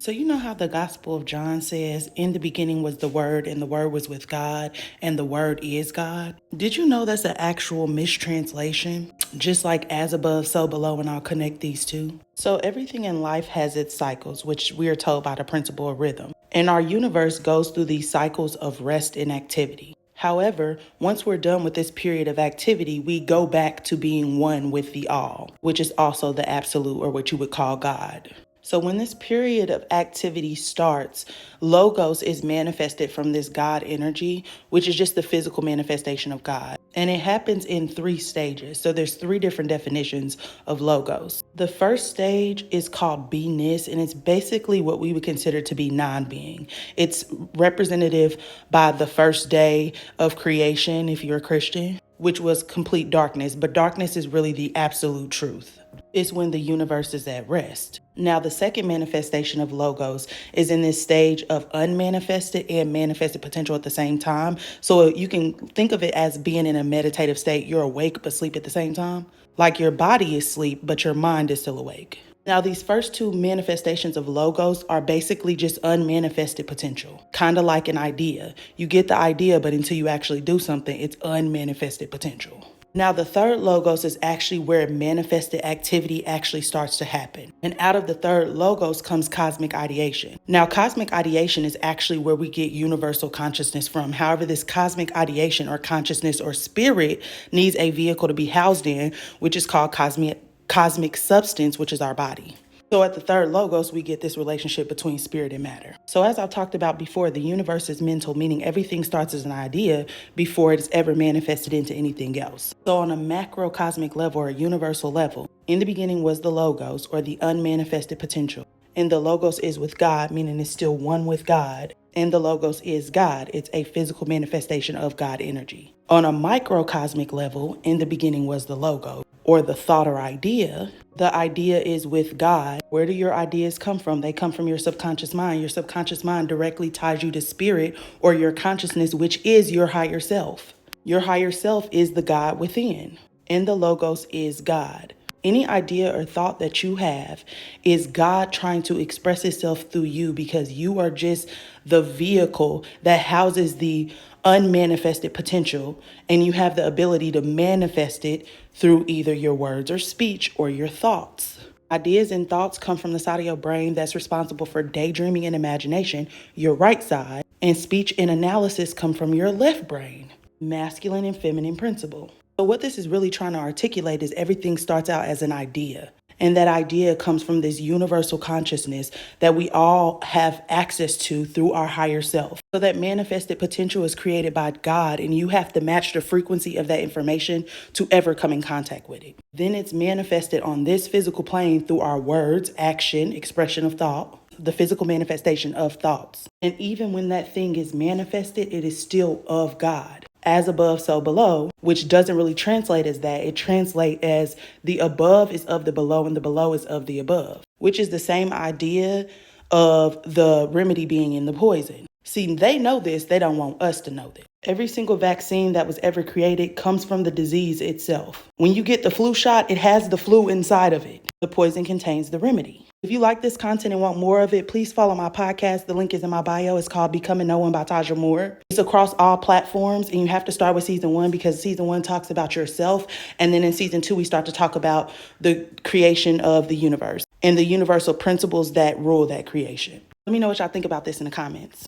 So you know how the Gospel of John says, in the beginning was the Word, and the Word was with God, and the Word is God? Did you know that's an actual mistranslation? Just like as above, so below, and I'll connect these two. So everything in life has its cycles, which we are told by the principle of rhythm. And our universe goes through these cycles of rest and activity. However, once we're done with this period of activity, we go back to being one with the all, which is also the absolute, or what you would call God. So when this period of activity starts, logos is manifested from this God energy, which is just the physical manifestation of God. And it happens in 3 stages. So there's 3 different definitions of logos. The first stage is called beingness, and it's basically what we would consider to be non-being. It's representative by the first day of creation, if you're a Christian, which was complete darkness. But darkness is really the absolute truth. It's when the universe is at rest. Now, the second manifestation of logos is in this stage of unmanifested and manifested potential at the same time. So you can think of it as being in a meditative state. You're awake but sleep at the same time. Like your body is asleep, but your mind is still awake. Now, these first 2 manifestations of logos are basically just unmanifested potential, kind of like an idea. You get the idea, but until you actually do something, it's unmanifested potential. Now, the third logos is actually where manifested activity actually starts to happen. And out of the third logos comes cosmic ideation. Now, cosmic ideation is actually where we get universal consciousness from. However, this cosmic ideation or consciousness or spirit needs a vehicle to be housed in, which is called cosmic substance, which is our body. So at the third logos, we get this relationship between spirit and matter. So as I've talked about before, the universe is mental, meaning everything starts as an idea before it's ever manifested into anything else. So on a macrocosmic level or a universal level, in the beginning was the logos, or the unmanifested potential. And the logos is with God, meaning it's still one with God. And the logos is God. It's a physical manifestation of God energy. On a microcosmic level, in the beginning was the logo, or the thought or idea. The idea is with God. Where do your ideas come from? They come from your subconscious mind. Your subconscious mind directly ties you to spirit, or your consciousness, which is your higher self. Your higher self is the God within, and the logos is God. Any idea or thought that you have is God trying to express itself through you, because you are just the vehicle that houses the unmanifested potential, and you have the ability to manifest it through either your words or speech or your thoughts. Ideas and thoughts come from the side of your brain that's responsible for daydreaming and imagination, your right side, and speech and analysis come from your left brain, masculine and feminine principle. So what this is really trying to articulate is everything starts out as an idea. And that idea comes from this universal consciousness that we all have access to through our higher self. So that manifested potential is created by God, and you have to match the frequency of that information to ever come in contact with it. Then it's manifested on this physical plane through our words, action, expression of thought, the physical manifestation of thoughts. And even when that thing is manifested, it is still of God. As above, so below, which doesn't really translate as that. It translates as the above is of the below and the below is of the above, which is the same idea of the remedy being in the poison. See, they know this. They don't want us to know this. Every single vaccine that was ever created comes from the disease itself. When you get the flu shot, it has the flu inside of it. The poison contains the remedy. If you like this content and want more of it, please follow my podcast. The link is in my bio. It's called Becoming No One by Taja Moore. It's across all platforms, and you have to start with season 1 because season 1 talks about yourself. And then in season 2, we start to talk about the creation of the universe and the universal principles that rule that creation. Let me know what y'all think about this in the comments.